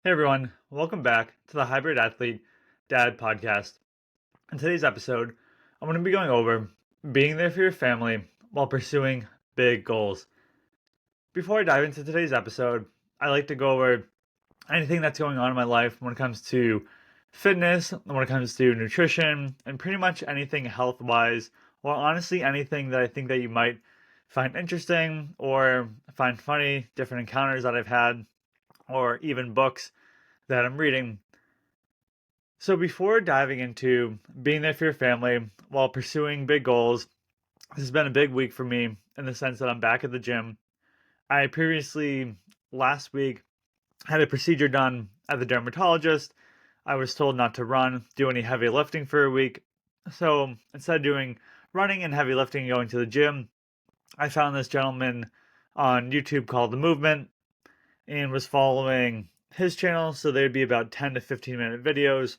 Hey everyone, welcome back to the Hybrid Athlete Dad podcast. In today's episode, I'm going to be going over being there for your family while pursuing big goals. Before I dive into today's episode, I like to go over anything that's going on in my life when it comes to fitness, when it comes to nutrition, and pretty much anything health wise, or honestly anything that I think that you might find interesting or find funny, different encounters that I've had, or even books that I'm reading. So, before diving into being there for your family while pursuing big goals, this has been a big week for me in the sense that I'm back at the gym. I previously, last week, had a procedure done at the dermatologist. I was told not to do any heavy lifting for a week. So, instead of doing running and heavy lifting and going to the gym, I found this gentleman on YouTube called The Movement and was following his channel. So, there'd be about 10 to 15-minute videos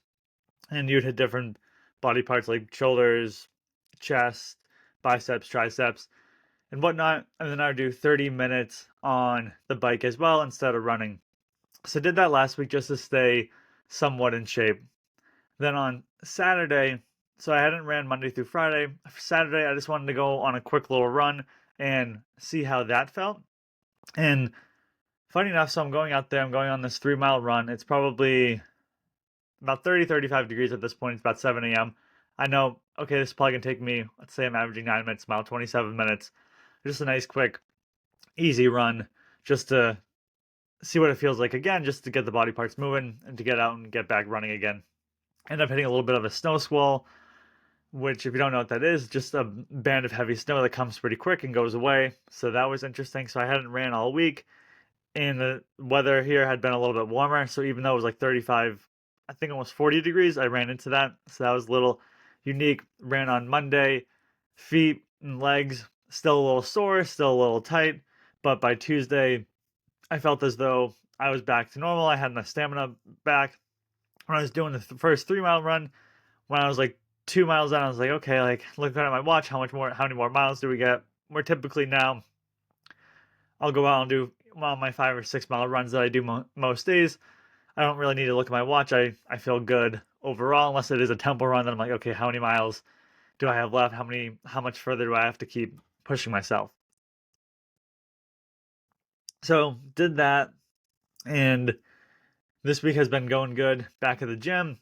and you'd hit different body parts like shoulders, chest, biceps, triceps, and whatnot. And then I would do 30 minutes on the bike as well instead of running. So I did that last week just to stay somewhat in shape. Then on Saturday, so I hadn't ran Monday through Friday. For Saturday, I just wanted to go on a quick little run and see how that felt. And funny enough, so I'm going out there, I'm going on this 3 mile run. It's probably about 30, 35 degrees at this point. It's about 7 a.m. I know, okay, this is probably going to take me, let's say I'm averaging 9 minutes, mile 27 minutes. Just a nice, quick, easy run just to see what it feels like again, just to get the body parts moving and to get out and get back running again. End up hitting a little bit of a snow squall, which, if you don't know what that is, just a band of heavy snow that comes pretty quick and goes away. So that was interesting. So I hadn't ran all week, and the weather here had been a little bit warmer. So even though it was like 35, I think almost 40 degrees, I ran into that. So that was a little unique. Ran on Monday, feet and legs still a little sore, still a little tight. But by Tuesday, I felt as though I was back to normal. I had my stamina back. When I was doing the first 3 mile run, when I was like 2 miles in, I was like, okay, like looking at my watch, how many more miles do we get? We're typically now I'll go out and do my 5 or 6 mile runs that I do most days. I don't really need to look at my watch. I feel good overall, unless it is a tempo run. Then I'm like, okay, how many miles do I have left? How much further do I have to keep pushing myself? So did that, and this week has been going good. Back at the gym,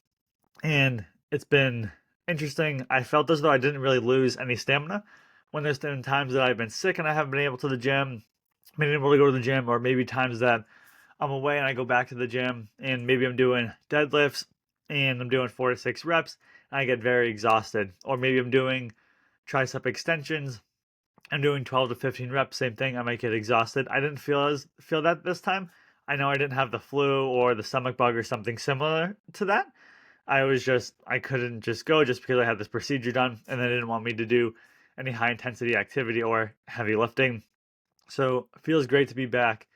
and it's been interesting. I felt as though I didn't really lose any stamina when there's been times that I've been sick and I haven't been able to the gym, been able to go to the gym, or maybe times that I'm away and I go back to the gym and maybe I'm doing deadlifts and I'm doing 4 to 6 reps and I get very exhausted. Or maybe I'm doing tricep extensions. I'm doing 12 to 15 reps, same thing. I might get exhausted. I didn't feel that this time. I know I didn't have the flu or the stomach bug or something similar to that. I couldn't just go just because I had this procedure done and they didn't want me to do any high intensity activity or heavy lifting. So it feels great to be back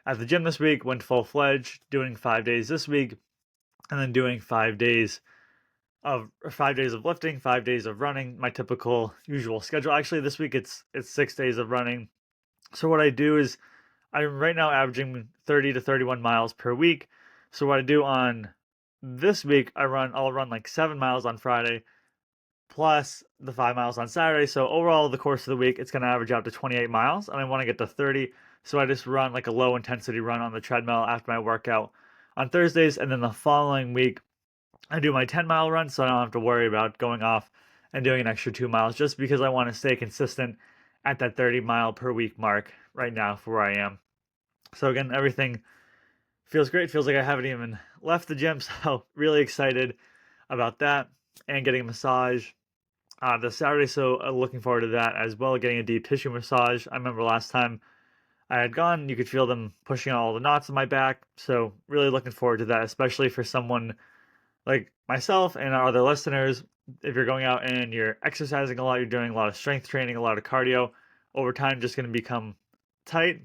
at the gym this week. Went full fledged, doing 5 days this week, and then doing 5 days of lifting, 5 days of running. My typical usual schedule. Actually, this week it's 6 days of running. So what I do is I'm right now averaging 30 to 31 miles per week. So what I do on this week, I'll run like 7 miles on Friday, plus the 5 miles on Saturday. So overall, the course of the week, it's going to average out to 28 miles, and I want to get to 30. So I just run like a low intensity run on the treadmill after my workout on Thursdays, and then the following week, I do my 10-mile run, so I don't have to worry about going off and doing an extra 2 miles, just because I want to stay consistent at that 30-mile per week mark right now for where I am. So again, everything feels great. Feels like I haven't even left the gym, so really excited about that and getting a massage this Saturday. So looking forward to that as well, getting a deep tissue massage. I remember last time I had gone, you could feel them pushing out all the knots in my back. So really looking forward to that, especially for someone like myself and our other listeners. If you're going out and you're exercising a lot, you're doing a lot of strength training, a lot of cardio, over time just going to become tight.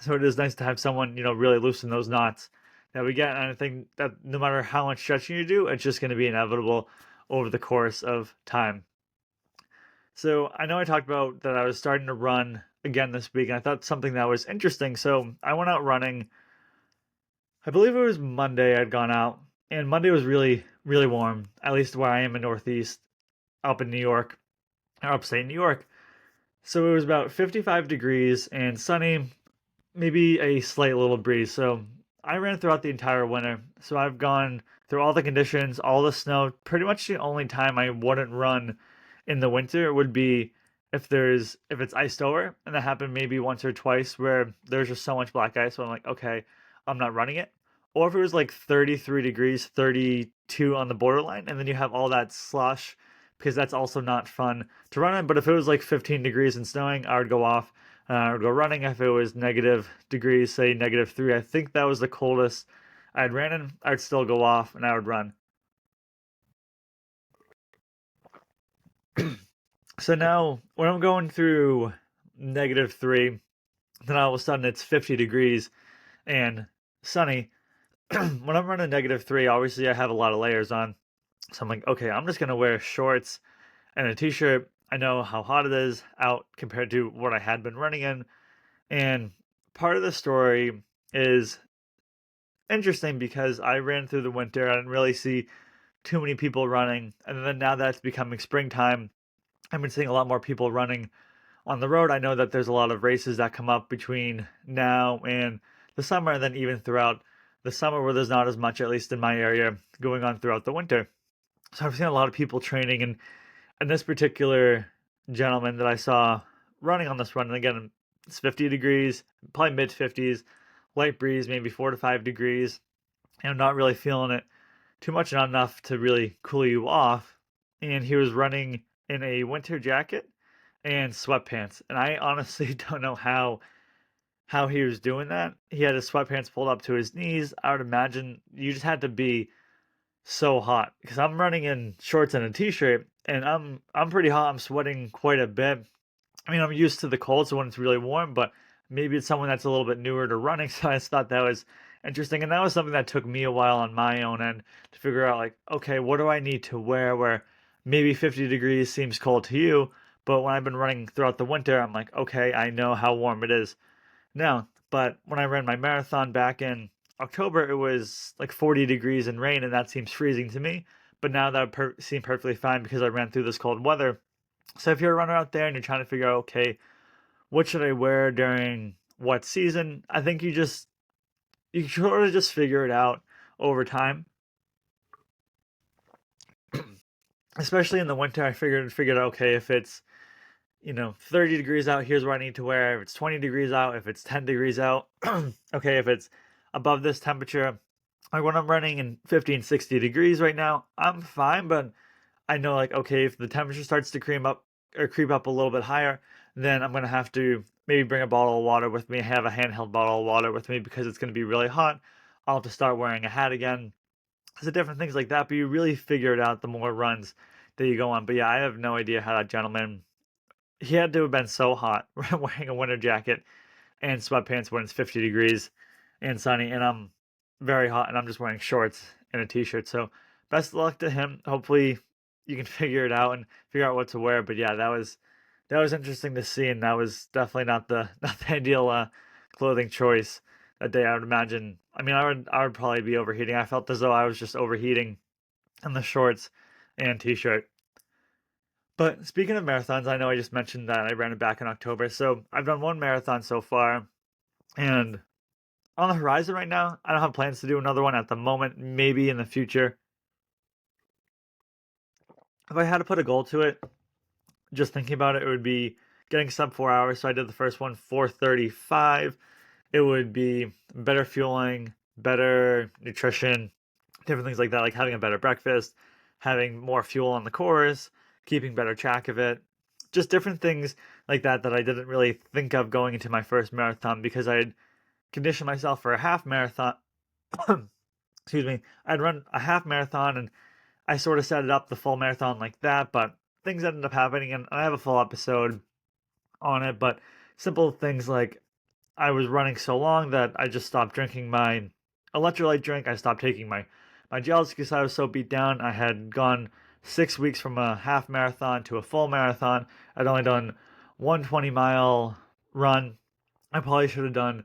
So it is nice to have someone, really loosen those knots that we get. And I think that no matter how much stretching you do, it's just going to be inevitable over the course of time. So I know I talked about that I was starting to run again this week, and I thought something that was interesting. So I went out running I believe it was Monday I'd gone out, and Monday was really, really warm, at least where I am in Northeast, up in New York, or upstate New York. So it was about 55 degrees and sunny, maybe a slight little breeze. So I ran throughout the entire winter. So I've gone through all the conditions, all the snow. Pretty much the only time I wouldn't run in the winter would be if it's iced over, and that happened maybe once or twice where there's just so much black ice. So I'm like, okay, I'm not running it. Or if it was like 33 degrees, 32 on the borderline, and then you have all that slush because that's also not fun to run in. But if it was like 15 degrees and snowing, I would go off. I would go running. If it was negative degrees, say -3, I think that was the coldest I'd ran in. I'd still go off and I would run. So now when I'm going through -3, then all of a sudden it's 50 degrees and sunny. When I'm running -3, obviously I have a lot of layers on. So I'm like, okay, I'm just gonna wear shorts and a t-shirt. I know how hot it is out compared to what I had been running in. And part of the story is interesting because I ran through the winter. I didn't really see too many people running. And then now that it's becoming springtime, I've been seeing a lot more people running on the road. I know that there's a lot of races that come up between now and the summer, and then even throughout the summer where there's not as much, at least in my area, going on throughout the winter. So I've seen a lot of people training, and this particular gentleman that I saw running on this run, and again, it's 50 degrees, probably mid 50s, light breeze, maybe 4 to 5 degrees, and I'm not really feeling it too much, not enough to really cool you off. And he was running in a winter jacket and sweatpants, and I honestly don't know how he was doing that. He had his sweatpants pulled up to his knees. I would imagine you just had to be so hot because I'm running in shorts and a t-shirt, and I'm pretty hot. I'm sweating quite a bit. I mean, I'm used to the cold, so when it's really warm, but maybe it's someone that's a little bit newer to running. So I just thought that was interesting, and that was something that took me a while on my own end to figure out. Like, okay, what do I need to wear? Where maybe 50 degrees seems cold to you, but when I've been running throughout the winter, I'm like, okay, I know how warm it is now. But when I ran my marathon back in October, it was like 40 degrees and rain, and that seems freezing to me. But now that seems perfectly fine because I ran through this cold weather. So if you're a runner out there and you're trying to figure out, okay, what should I wear during what season? I think you sort of just figure it out over time. Especially in the winter, I figured out, okay, if it's 30 degrees out, here's what I need to wear. If it's 20 degrees out, if it's 10 degrees out, okay, if it's above this temperature, like when I'm running in 50 and 60 degrees right now, I'm fine, but I know, like, okay, if the temperature starts to creep up a little bit higher, then I'm gonna have to maybe bring a bottle of water with me, have a handheld bottle of water with me because it's gonna be really hot. I'll have to start wearing a hat again. So different things like that, but you really figure it out the more runs that you go on. But yeah, I have no idea how that gentleman, he had to have been so hot wearing a winter jacket and sweatpants when it's 50 degrees and sunny, and I'm very hot, and I'm just wearing shorts and a t-shirt. So best of luck to him. Hopefully you can figure it out and figure out what to wear. But yeah, that was interesting to see, and that was definitely not the not the ideal clothing choice that day. I would imagine. I mean, I would probably be overheating. I felt as though I was just overheating in the shorts and t-shirt. But speaking of marathons, I know I just mentioned that I ran it back in October. So I've done one marathon so far, and on the horizon right now, I don't have plans to do another one at the moment. Maybe in the future. If I had to put a goal to it, just thinking about it, it would be getting sub 4 hours. So I did the first one 4:35. It would be better fueling, better nutrition, different things like that, like having a better breakfast, having more fuel on the course, keeping better track of it. Just different things like that that I didn't really think of going into my first marathon because I had conditioned myself for a half marathon. Excuse me. I'd run a half marathon and I sort of set it up the full marathon like that, but things ended up happening, and I have a full episode on it. But simple things like I was running so long that I just stopped drinking my electrolyte drink. I stopped taking my gels because I was so beat down. I had gone 6 weeks from a half marathon to a full marathon. I'd only done one 20-mile run. I probably should have done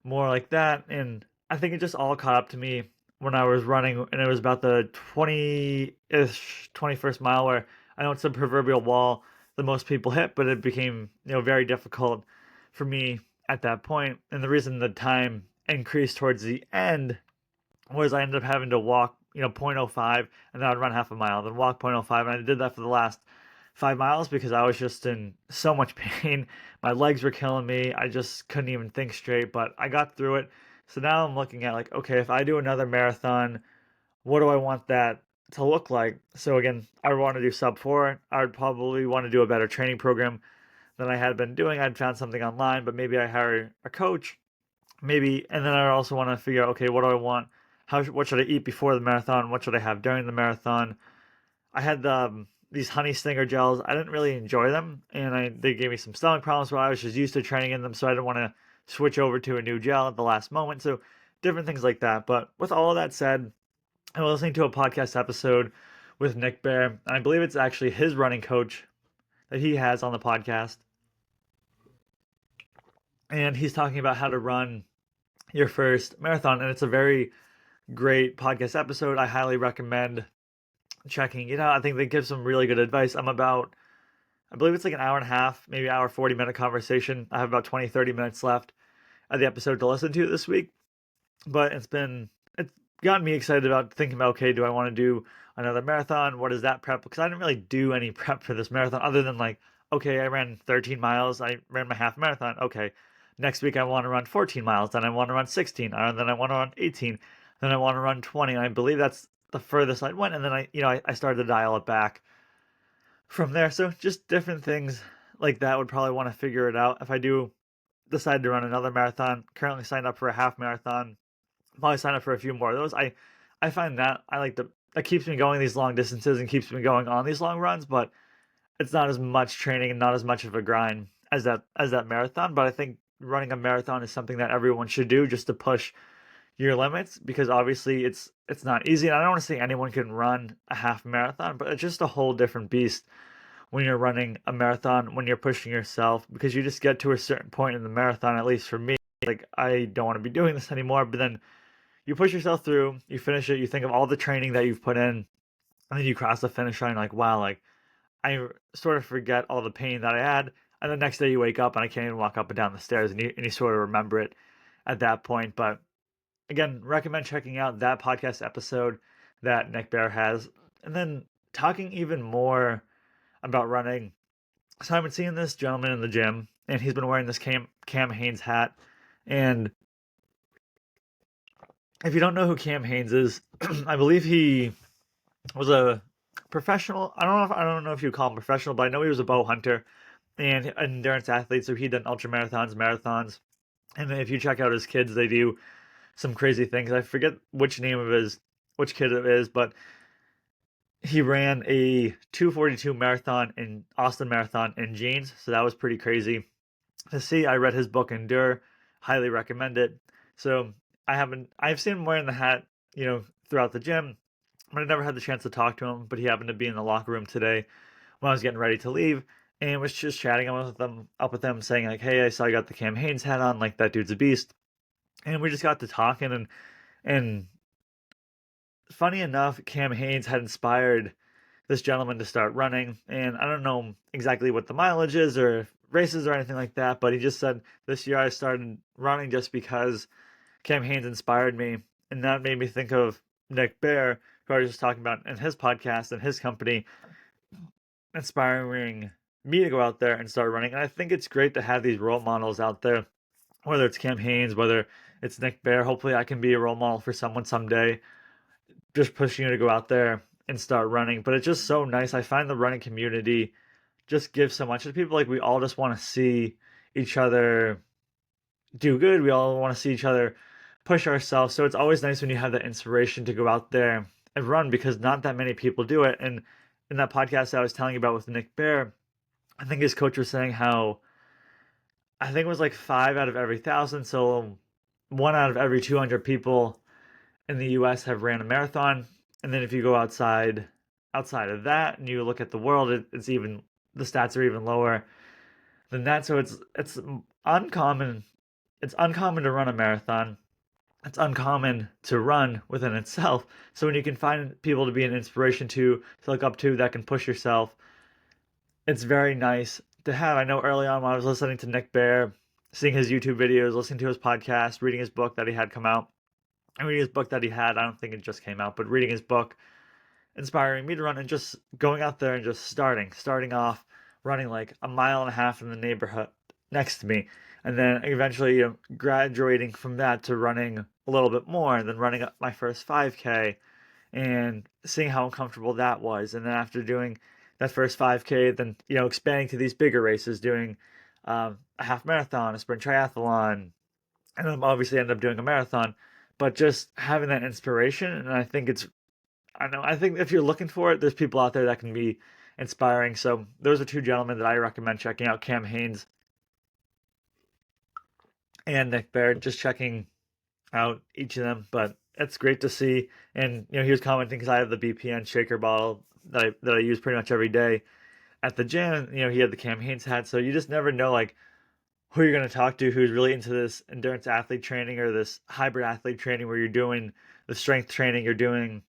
more like that. And I think it just all caught up to me when I was running, and it was about the 20-ish, 21st mile where I know it's a proverbial wall that most people hit, but it became, very difficult for me at that point. And the reason the time increased towards the end was I ended up having to walk, 0.05, and then I'd run half a mile, then walk 0.05, and I did that for the last 5 miles because I was just in so much pain. My legs were killing me. I just couldn't even think straight, but I got through it. So now I'm looking at like, okay, if I do another marathon, what do I want that to look like? So again, I want to do sub 4. I would probably want to do a better training program than I had been doing. I'd found something online, but maybe I hire a coach, maybe, and then I also want to figure out, okay, what do I want? What should I eat before the marathon? What should I have during the marathon? I had these honey stinger gels. I didn't really enjoy them, and they gave me some stomach problems. So I was just used to training in them, so I didn't want to switch over to a new gel at the last moment. So different things like that. But with all of that said, I was listening to a podcast episode with Nick Bear, and I believe it's actually his running coach that he has on the podcast, and he's talking about how to run your first marathon, and it's a very great podcast episode. I highly recommend checking it out. I think they give some really good advice. I believe it's like an hour and a half, maybe hour, 40-minute conversation. I have about 20, 30 minutes left of the episode to listen to this week. But it's gotten me excited about thinking about, okay, do I want to do another marathon? What is that prep? Because I didn't really do any prep for this marathon other than like, okay, I ran 13 miles. I ran my half marathon. Okay, next week I want to run 14 miles. Then I want to run 16. And then I want to run 18. Then I want to run 20. And I believe that's the furthest I went. And then I started to dial it back from there. So just different things like that. Would probably want to figure it out if I do decide to run another marathon. Currently signed up for a half marathon. Probably sign up for a few more of those. I find that I like that keeps me going these long distances and keeps me going on these long runs, but it's not as much training and not as much of a grind as that marathon. But I think running a marathon is something that everyone should do just to push your limits, because obviously it's not easy. And I don't want to say anyone can run a half marathon, but it's just a whole different beast when you're running a marathon, when you're pushing yourself, because you just get to a certain point in the marathon, at least for me, like I don't want to be doing this anymore. But then you push yourself through, you finish it, you think of all the training that you've put in, and then you cross the finish line like, wow, like I sort of forget all the pain that I had. And the next day you wake up and I can't even walk up and down the stairs, and you sort of remember it at that point. But again, recommend checking out that podcast episode that Nick Bear has. And then talking even more about running. So I've been seeing this gentleman in the gym, and he's been wearing this Cam Hanes hat. And if you don't know who Cam Hanes is, I believe he was a professional. I don't know if you call him professional, but I know he was a bow hunter and an endurance athlete. So he done ultra marathons, marathons, and then if you check out his kids, they do some crazy things. I forget which kid it is, but he ran a 2:42 marathon in Austin Marathon in jeans, so that was pretty crazy to see. I read his book Endure, highly recommend it. So I've seen him wearing the hat, throughout the gym, but I never had the chance to talk to him. But he happened to be in the locker room today when I was getting ready to leave, and was just chatting up with them, saying like, "Hey, I saw you got the Cam Hanes hat on. Like that dude's a beast." And we just got to talking, and funny enough, Cam Hanes had inspired this gentleman to start running. And I don't know exactly what the mileage is or races or anything like that, but he just said this year I started running just because Cam Hanes inspired me. And that made me think of Nick Bear, who I was just talking about in his podcast and his company, inspiring me to go out there and start running. And I think it's great to have these role models out there, whether it's Cam Hanes, whether it's Nick Bear. Hopefully I can be a role model for someone someday, just pushing you to go out there and start running. But it's just so nice. I find the running community just gives so much to people. Like we all just want to see each other do good. We all want to see each other push ourselves. So it's always nice when you have that inspiration to go out there and run, because not that many people do it. And in that podcast I was telling you about with Nick Bear, I think his coach was saying how I think it was like 5 out of every 1,000. So 1 out of every 200 people in the US have ran a marathon. And then if you go outside of that and you look at the world, it's even, the stats are even lower than that. So it's uncommon to run a marathon. it's uncommon to run within itself. So when you can find people to be an inspiration to look up to that can push yourself, it's very nice to have. I know early on when I was listening to Nick Bear, seeing his YouTube videos, listening to his podcast, reading his book that he had come out, and reading his book that he had, I don't think it just came out, but reading his book, inspiring me to run and just going out there and just starting off running like a mile and a half in the neighborhood next to me. And then eventually graduating from that to running a little bit more and then running up my first 5K and seeing how uncomfortable that was. And then after doing that first 5K, then expanding to these bigger races, doing a half marathon, a sprint triathlon, and then obviously ended up doing a marathon. But just having that inspiration, and I think if you're looking for it, there's people out there that can be inspiring. So those are two gentlemen that I recommend checking out: Cam Hanes and Nick Baird. Just checking out each of them, but it's great to see. And he was commenting because I have the BPN shaker bottle that I use pretty much every day at the gym. He had the Cam Hanes hat, so you just never know like who you're going to talk to who's really into this endurance athlete training or this hybrid athlete training where you're doing the strength training, you're doing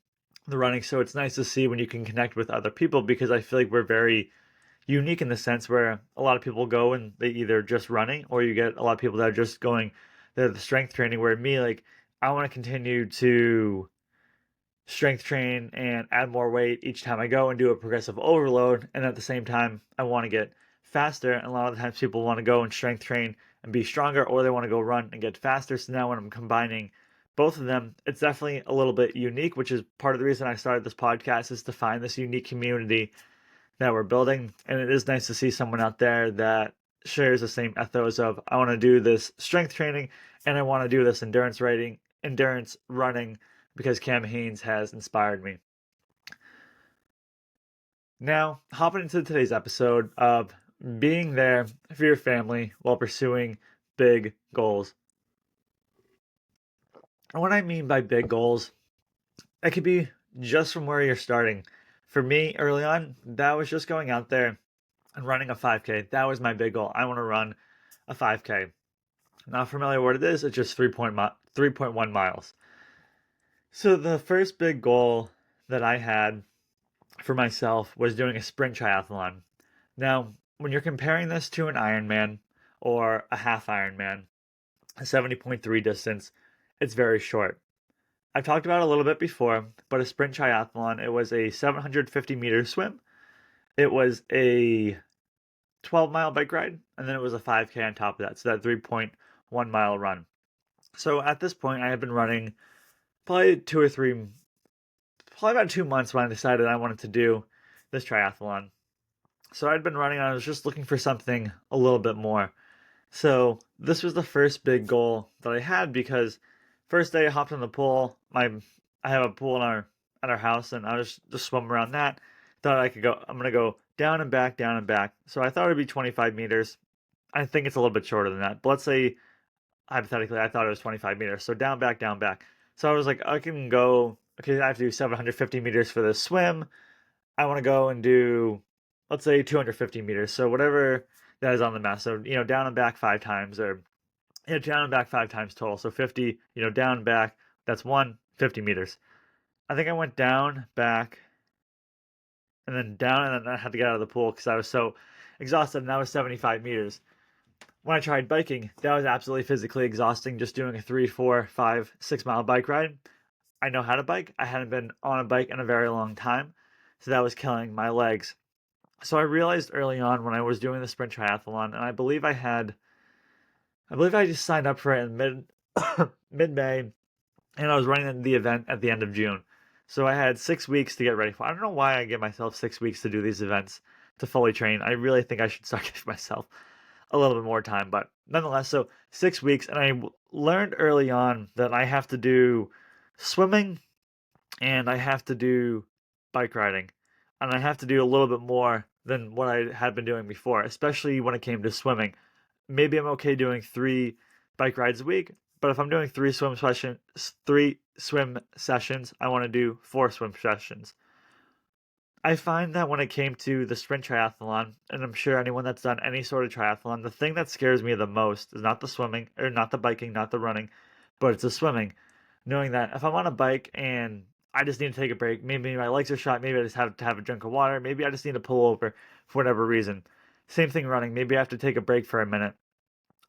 the running. So it's nice to see when you can connect with other people, because I feel like we're very unique in the sense where a lot of people go and they either just running, or you get a lot of people that are just going the strength training, where me, like, I want to continue to strength train and add more weight each time I go and do a progressive overload. And at the same time, I want to get faster. And a lot of the times people want to go and strength train and be stronger, or they want to go run and get faster. So now when I'm combining both of them, it's definitely a little bit unique, which is part of the reason I started this podcast, is to find this unique community that we're building. And it is nice to see someone out there that shares the same ethos of, I want to do this strength training and I want to do this endurance running, because Cam Hanes has inspired me. Now, hopping into today's episode of being there for your family while pursuing big goals. And what I mean by big goals, it could be just from where you're starting. For me, early on, that was just going out there and running a 5K. That was my big goal. I want to run a 5K. Not familiar what it is, it's just 3.1 miles. So the first big goal that I had for myself was doing a sprint triathlon. Now, when you're comparing this to an Ironman or a half Ironman, a 70.3 distance, it's very short. I've talked about it a little bit before, but a sprint triathlon, it was a 750-meter swim, it was a 12-mile bike ride, and then it was a 5K on top of that, so that 3.1-mile run. So at this point, I had been running probably about 2 months when I decided I wanted to do this triathlon. So I'd been running and I was just looking for something a little bit more. So this was the first big goal that I had, because first day I hopped in the pool. I have a pool in our house, and I was just swimming around that. Thought I'm gonna go down and back, down and back. So I thought it'd be 25 meters. I think it's a little bit shorter than that. But let's say hypothetically I thought it was 25 meters. So down, back, down, back. So I was like, I can go, okay, I have to do 750 meters for this swim. I want to go and do, let's say, 250 meters. So whatever that is on the math. So, down and back 5 times, or down and back 5 times total. So 50, down and back, that's 50 meters. I think I went down, back, and then down, and then I had to get out of the pool because I was so exhausted, and that was 75 meters. When I tried biking, that was absolutely physically exhausting, just doing a 3, 4, 5, 6 mile bike ride. I know how to bike. I hadn't been on a bike in a very long time, so that was killing my legs. So I realized early on when I was doing the sprint triathlon, and I believe I just signed up for it in mid May, and I was running the event at the end of June. So I had 6 weeks to get ready for. I don't know why I give myself 6 weeks to do these events to fully train. I really think I should start giving myself a little bit more time, but nonetheless, so 6 weeks, and I learned early on that I have to do swimming and I have to do bike riding, and I have to do a little bit more than what I had been doing before, especially when it came to swimming. Maybe I'm okay doing 3 bike rides a week, but if I'm doing 3 swim sessions, I want to do 4 swim sessions. I find that when it came to the sprint triathlon, and I'm sure anyone that's done any sort of triathlon, the thing that scares me the most is not the swimming, or not the biking, not the running, but it's the swimming. knowing that if I'm on a bike and I just need to take a break, maybe my legs are shot, maybe I just have to have a drink of water, maybe I just need to pull over for whatever reason. Same thing running, maybe I have to take a break for a minute.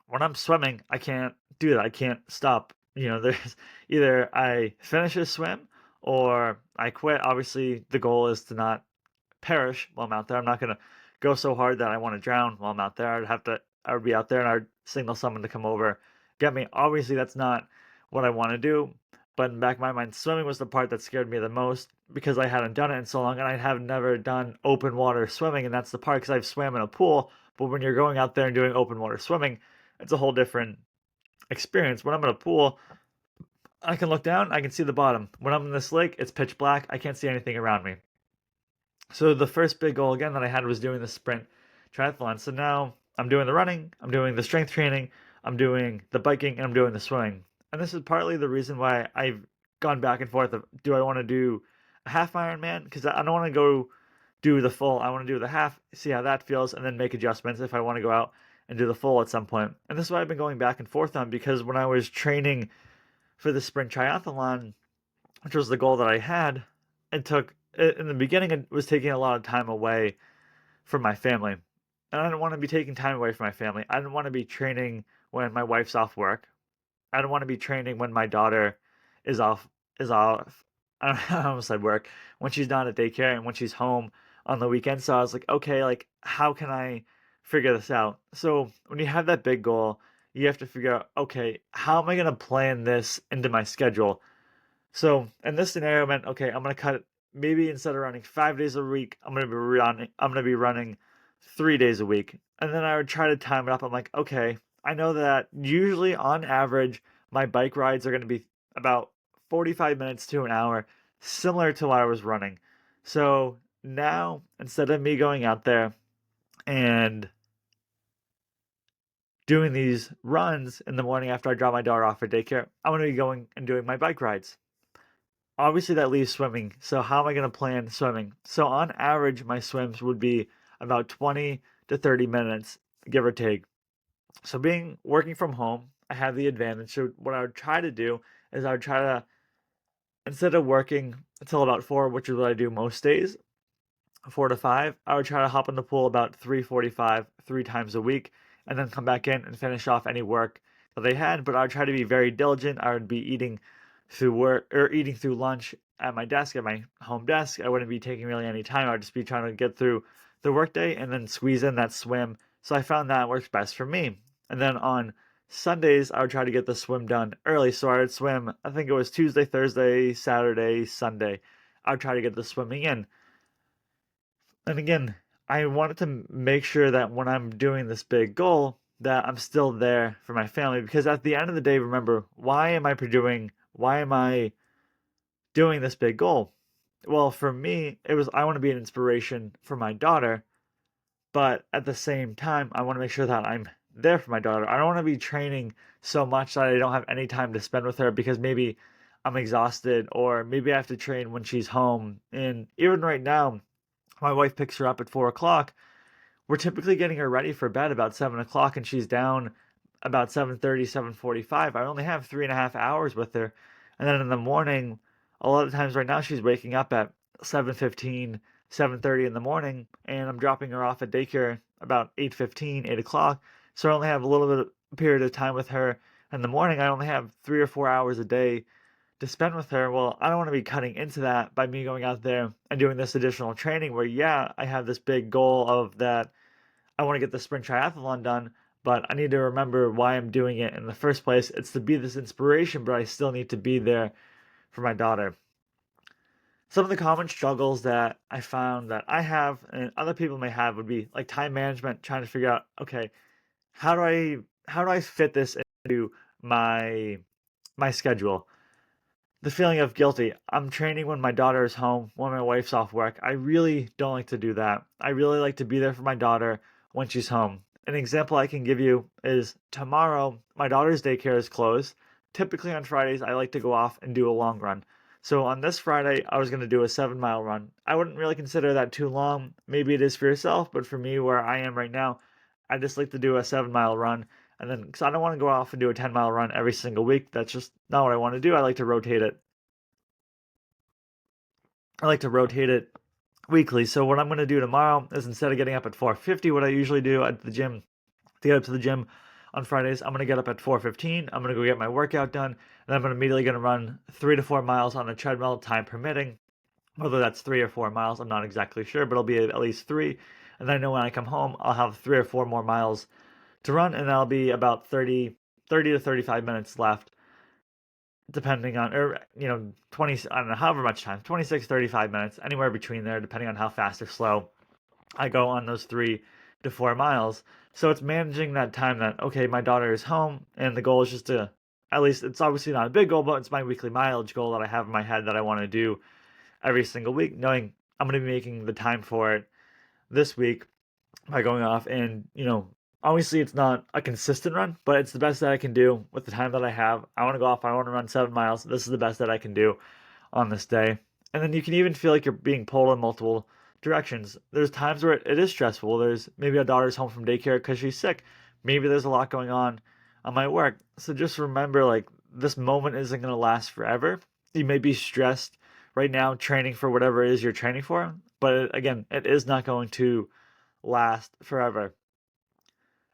When I'm swimming, I can't do that. I can't stop. There's either I finish a swim or I quit. Obviously, the goal is to not perish while I'm out there. I'm not gonna go so hard that I want to drown while I'm out there. I would be out there and I'd signal someone to come over, get me. Obviously, that's not what I want to do. But in the back of my mind, swimming was the part that scared me the most because I hadn't done it in so long and I have never done open water swimming. And that's the part because I've swam in a pool. But when you're going out there and doing open water swimming, it's a whole different experience. When I'm in a pool, I can look down, I can see the bottom. When I'm in this lake, it's pitch black. I can't see anything around me. So the first big goal again that I had was doing the sprint triathlon. So now I'm doing the running, I'm doing the strength training, I'm doing the biking, and I'm doing the swimming. And this is partly the reason why I've gone back and forth of do I want to do a half Ironman? Because I don't want to go do the full. I want to do the half, see how that feels, and then make adjustments if I want to go out and do the full at some point. And this is what I've been going back and forth on because when I was training for the sprint triathlon, which was the goal that I had, it took in the beginning it was taking a lot of time away from my family. And I didn't want to be taking time away from my family. I didn't want to be training when my wife's off work. I don't want to be training when my daughter is off. I almost said work when she's not at daycare and when she's home on the weekend. So I was like, okay, like how can I figure this out? So when you have that big goal, you have to figure out, okay, how am I gonna plan this into my schedule? So in this scenario, I meant, okay, I'm gonna cut it. Maybe instead of running 5 days a week, I'm gonna be running 3 days a week, and then I would try to time it up. I'm like, okay, I know that usually on average, my bike rides are gonna be about 45 minutes to an hour, similar to what I was running. So now instead of me going out there and doing these runs in the morning after I drop my daughter off at daycare, I'm gonna be going and doing my bike rides. Obviously that leaves swimming. So how am I going to plan swimming? So on average, my swims would be about 20 to 30 minutes, give or take. So being working from home, I have the advantage. So what I would try to do is I would try to, instead of working until about 4, which is what I do most days, 4 to 5, I would try to hop in the pool about 3:45, 3 times a week, and then come back in and finish off any work that they had. But I would try to be very diligent. I would be eating through work or eating through lunch at my desk, at my home desk. I wouldn't be taking really any time. I'd just be trying to get through the workday and then squeeze in that swim. So I found that works best for me. And then on Sundays, I would try to get the swim done early. So I would swim, I think it was Tuesday, Thursday, Saturday, Sunday. I would try to get the swimming in. And again, I wanted to make sure that when I'm doing this big goal, that I'm still there for my family because at the end of the day, remember, why am I doing this big goal? Well, for me, it was I want to be an inspiration for my daughter, but at the same time, I want to make sure that I'm there for my daughter. I don't want to be training so much that I don't have any time to spend with her because maybe I'm exhausted or maybe I have to train when she's home. And even right now, my wife picks her up at 4 o'clock. We're typically getting her ready for bed about 7 o'clock, and she's down about 7:30, 7:45. I only have 3.5 hours with her, and then in the morning, a lot of times right now she's waking up at 7:15, 7:30 in the morning, and I'm dropping her off at daycare about 8:15, 8 o'clock. So I only have a little bit of period of time with her in the morning. I only have 3 or 4 hours a day to spend with her. Well, I don't want to be cutting into that by me going out there and doing this additional training where, yeah, I have this big goal of that I want to get the sprint triathlon done, but I need to remember why I'm doing it in the first place. It's to be this inspiration, but I still need to be there for my daughter. Some of the common struggles that I found that I have and other people may have would be like time management, trying to figure out, okay, how do I fit this into my schedule? The feeling of guilty. I'm training when my daughter is home, when my wife's off work. I really don't like to do that. I really like to be there for my daughter when she's home. An example I can give you is tomorrow, my daughter's daycare is closed. Typically on Fridays, I like to go off and do a long run. So on this Friday, I was going to do a 7 mile run. I wouldn't really consider that too long. Maybe it is for yourself, but for me, where I am right now, I just like to do a 7 mile run. And then, because I don't want to go off and do a 10-mile run every single week. That's just not what I want to do. I like to rotate it. Weekly. So what I'm going to do tomorrow is, instead of getting up at 4:50, what I usually do at the gym, to get up to the gym on Fridays, I'm going to get up at 4:15. I'm going to go get my workout done, and I'm immediately going to run 3 to 4 miles on a treadmill, time permitting. Whether that's 3 or 4 miles, I'm not exactly sure, but it'll be at least three. And then I know when I come home, I'll have 3 or 4 more miles to run, and that'll be about 30 to 35 minutes left, depending on, or 20, I don't know, however much time, 26, 35 minutes, anywhere between there, depending on how fast or slow I go on those 3 to 4 miles. So it's managing that time that, okay, my daughter is home, and the goal is just to, at least, it's obviously not a big goal, but it's my weekly mileage goal that I have in my head that I want to do every single week, knowing I'm going to be making the time for it this week by going off. And, obviously it's not a consistent run, but it's the best that I can do with the time that I have. I want to go off, I want to run 7 miles. This is the best that I can do on this day. And then you can even feel like you're being pulled in multiple directions. There's times where it is stressful. There's maybe a daughter's home from daycare because she's sick. Maybe there's a lot going on my work. So just remember, like, this moment isn't going to last forever. You may be stressed right now training for whatever it is you're training for, but again, it is not going to last forever.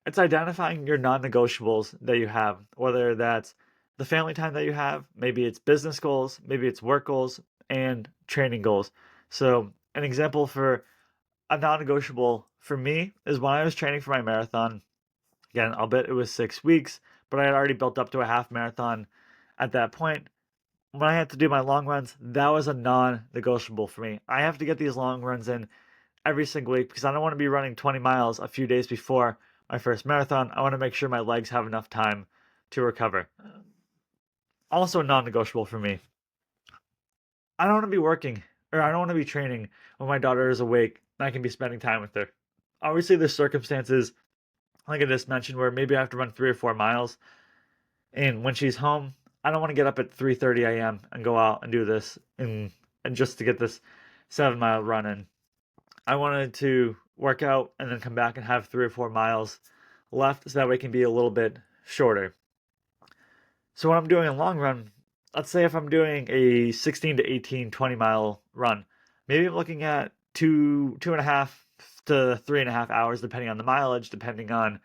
It's identifying your non-negotiables that you have, whether that's the family time that you have, maybe it's business goals, maybe it's work goals, and training goals. So an example for a non-negotiable for me is when I was training for my marathon. Again, I'll bet it was 6 weeks, but I had already built up to a half marathon at that point. When I had to do my long runs, that was a non-negotiable for me. I have to get these long runs in every single week because I don't want to be running 20 miles a few days before my first marathon. I want to make sure my legs have enough time to recover. Also non-negotiable for me. I don't want to be working, or I don't want to be training when my daughter is awake and I can be spending time with her. Obviously, there's circumstances, like I just mentioned, where maybe I have to run 3 or 4 miles, and when she's home, I don't want to get up at 3:30 a.m. and go out and do this, and just to get this 7 mile run in. I wanted to work out and then come back and have 3 or 4 miles left, so that way it can be a little bit shorter. So when I'm doing a long run, let's say if I'm doing a 16 to 18, 20 mile run, maybe I'm looking at 2.5 to 3.5 hours, depending on the mileage, depending on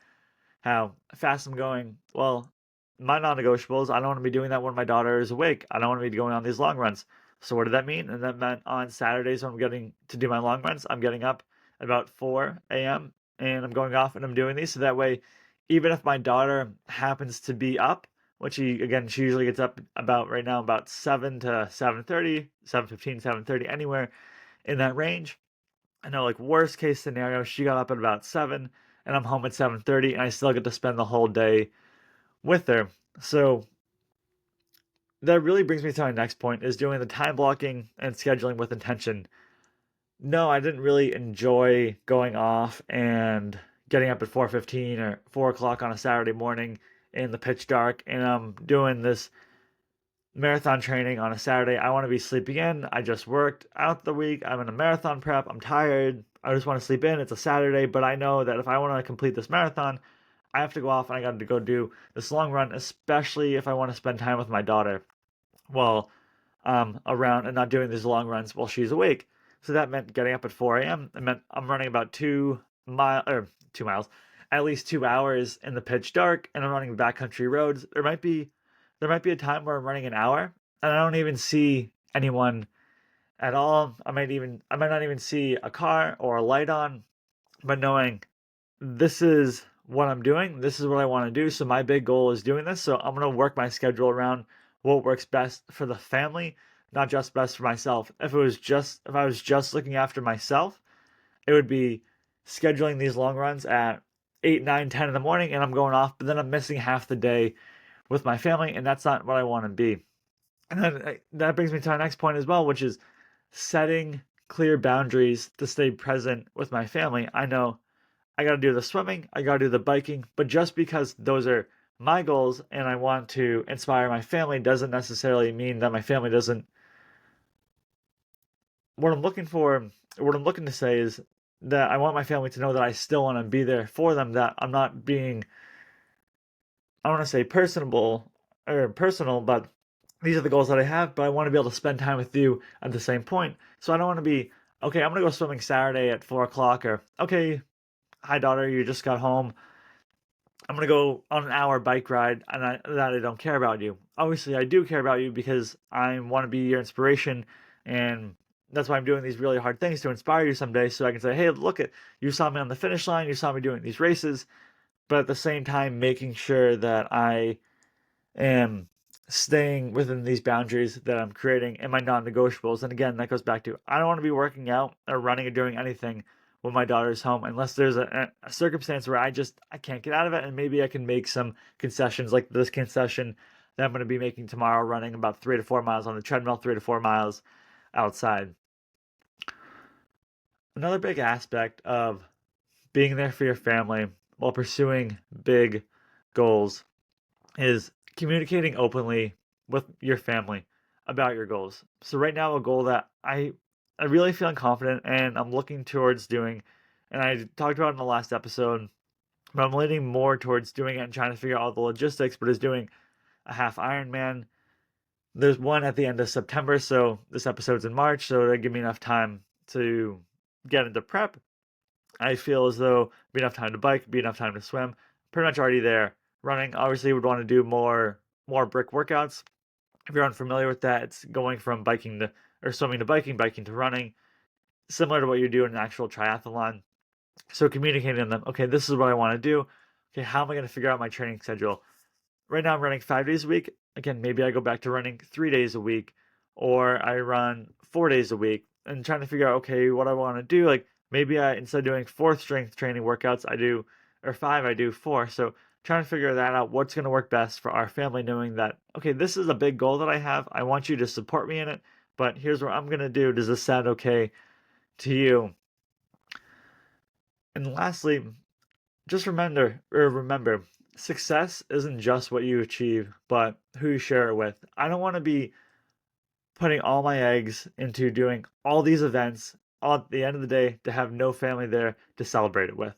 how fast I'm going. Well, my non-negotiables, I don't want to be doing that when my daughter is awake. I don't want to be going on these long runs. So what did that mean? And that meant on Saturdays when I'm getting to do my long runs, I'm getting up at about 4 a.m. and I'm going off and I'm doing these. So that way, even if my daughter happens to be up, which she usually gets up about right now about 7 to 7:30, 7:15, 7:30, anywhere in that range. I know, like, worst case scenario, she got up at about 7 and I'm home at 7:30 and I still get to spend the whole day with her. So that really brings me to my next point, is doing the time blocking and scheduling with intention. No, I didn't really enjoy going off and getting up at 4:15 or 4 o'clock on a Saturday morning in the pitch dark, and I'm doing this marathon training on a Saturday. I want to be sleeping in. I just worked out the week. I'm in a marathon prep. I'm tired. I just want to sleep in. It's a Saturday, but I know that if I want to complete this marathon, I have to go off and I got to go do this long run, especially if I want to spend time with my daughter while around and not doing these long runs while she's awake. So that meant getting up at 4 a.m. It meant I'm running about 2 miles, at least 2 hours in the pitch dark, and I'm running backcountry roads. There might be a time where I'm running an hour and I don't even see anyone at all. I might not even see a car or a light on, but knowing this is what I'm doing, this is what I want to do. So my big goal is doing this. So I'm going to work my schedule around what works best for the family, not just best for myself. If I was just looking after myself, it would be scheduling these long runs at 8, 9, 10 in the morning and I'm going off, but then I'm missing half the day with my family, and that's not what I want to be. And then that brings me to my next point as well, which is setting clear boundaries to stay present with my family. I know I got to do the swimming, I got to do the biking, but just because those are my goals and I want to inspire my family doesn't necessarily mean that my family doesn't. What I'm looking for, what I'm looking to say is that I want my family to know that I still want to be there for them, that I'm not being I want to say personable or personal, but these are the goals that I have, but I want to be able to spend time with you at the same point. So I don't want to be, okay, I'm going to go swimming Saturday at 4 o'clock, or, okay, hi, daughter, you just got home. I'm going to go on an hour bike ride, and I don't care about you. Obviously, I do care about you because I want to be your inspiration, and that's why I'm doing these really hard things to inspire you someday so I can say, hey, look at, you saw me on the finish line, you saw me doing these races, but at the same time, making sure that I am staying within these boundaries that I'm creating and my non-negotiables. And again, that goes back to I don't want to be working out or running or doing anything when my daughter's home unless there's a circumstance where I can't get out of it, and maybe I can make some concessions like this concession that I'm going to be making tomorrow, running about 3 to 4 miles on the treadmill, 3 to 4 miles outside. Another big aspect of being there for your family while pursuing big goals is communicating openly with your family about your goals. So right now, a goal that I really feel confident and I'm looking towards doing, and I talked about it in the last episode, but I'm leaning more towards doing it and trying to figure out all the logistics, but is doing a half Ironman. There's one at the end of September, so this episode's in March, so it'll give me enough time to get into prep. I feel as though be enough time to bike, be enough time to swim. Pretty much already there. Running, obviously, would want to do more brick workouts. If you're unfamiliar with that, it's going from biking to or swimming to biking, biking to running, similar to what you do in an actual triathlon. So communicating to them, okay, this is what I want to do. Okay, how am I going to figure out my training schedule? Right now I'm running 5 days a week. Again, maybe I go back to running 3 days a week, or I run 4 days a week, and trying to figure out, okay, what I want to do. Like maybe I, instead of doing four strength training workouts, I do, or five, I do four. So trying to figure that out, what's going to work best for our family, knowing that, okay, this is a big goal that I have. I want you to support me in it, but here's what I'm going to do. Does this sound okay to you? And lastly, just remember, success isn't just what you achieve, but who you share it with. I don't want to be putting all my eggs into doing all these events all at the end of the day to have no family there to celebrate it with.